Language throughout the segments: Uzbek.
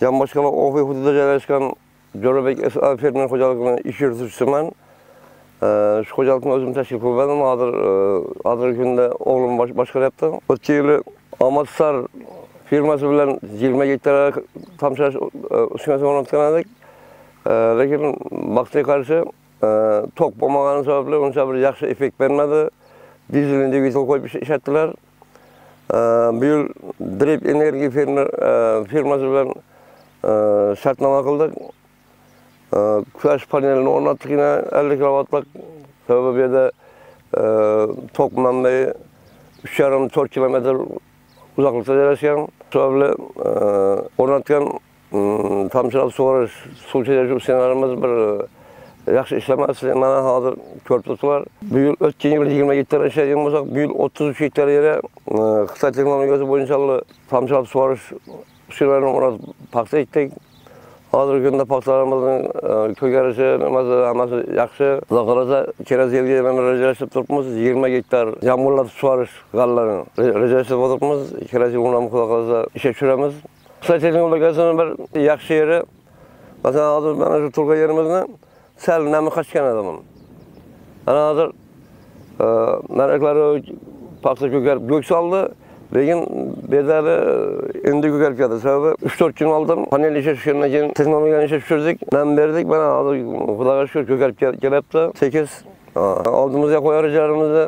Yan başkanı Ofi hududda joylashgan Jo'rabek S.A. fermer xo'jaligining ish yurituvchisiman. Shu xo'jalikni o'zim tashkil qilmadim. Hozirgi kunda o'g'lim boshqaryapti. O'tgan yili Amatsar firmasi bilan 20 gektar tamshash uskunasi o'rnatgan edik. Lekin vaqtga qarshi tok bo'lmagani sababli uncha bir yaxshi effekt bermadi. Dizel individual qo'yib ishlatdilar. Bu yil Drip Energy firmasi bilan shartnoma qildik. Quyosh panelini o'rnatdik, 50 kilovatlik. Sababi bu yerda tok manbai 3,5-4 kilometr uzoqlikda joylashgan. Sababli o'rnatgan tamshilab sug'orish suv tejash uskunalarimiz bir yaxshi ishlamasdi. Mana hozir ko'rib turibsizlar. Bu yil o'tgan yil 20 gektar ishlagan bo'lsak, bu yil 33 gektar yerga Xitoy texnologiyasi bo'yicha tamshilab sug'orish uskunalarini o'rnatib paxta ekdik. Hozirgi kunda paxtalarimizning ko'karishi hammasi yaxshi. Xudo qalasa kelasi yilga mana rejalashtirib turibmiz 20 gektar yomg'irlatib sug'orish g'allarini rejalashtirib turibmiz. Kelasi yil uni xudo qalasa ishga tushiramiz. Xitoy texnologiyasining bir yaxshi yeri, masalan, hozir mana shu turgan yerimizni sal nami qochgan edim. Ana hozir nariklari paxta ko'karib ko'k soldi. Lekin bedali endi ko'karib ketdi. Sababi 3-4 kun oldin panel ishga tushgandan keyin texnologiyani ishga tushirdik, nam berdik. Mana hozir Xudoga shukr ko'karib kelyapti. Tekis oldimizga qo'yar rejalarimizni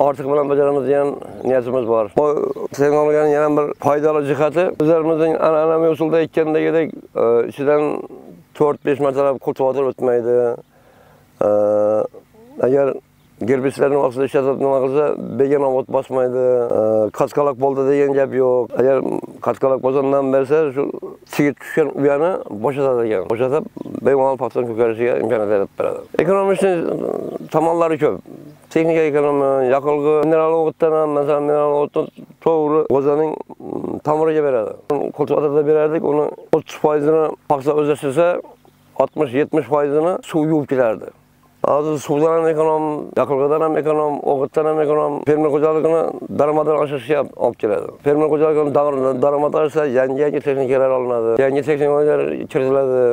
ortiq bilan bajaramiz degan niyatimiz bor. Bu texnologiyaning yana bir foydali jihati, o'zlarimizning an'anaviy usulda ekkandagidek ichidan 4-5 martalab kultivator o'tmaydi. Agar gerbislarni vaqtida ishlatib nima qilsa, begona o't bosmaydi. Qatqaloq bo'ldi degan gap yo'q. Agar qatqaloq bo'lsa nam bersa, shu sigir tushgan uyani bo'shatadi ekan. Bo'shatib, bemalol paxtani ko'karishiga imkoniyat yaratib beradi. Ekonomik tomonlari ko'p. Texnika ekonomi, yoqilg'i, mineral o'tdan ham, masalan, mineral o'tni to'g'ri g'o'zaning tomiriga beradi. Kultivatorda berardik, uni 30%ni paxta o'zlashtirsa, 60-70%ni suv yuvib ketardi. Hozir suvdan ham ekonom, yoqilg'idan ham ekonom, o'g'itdan ham ekonom, fermer xo'jaligini daromadini oshirishga olib keladi. Fermer xo'jaligini daromad oshsa, yangi texnikalar olinadi, yangi texnologiyalar kiritiladi.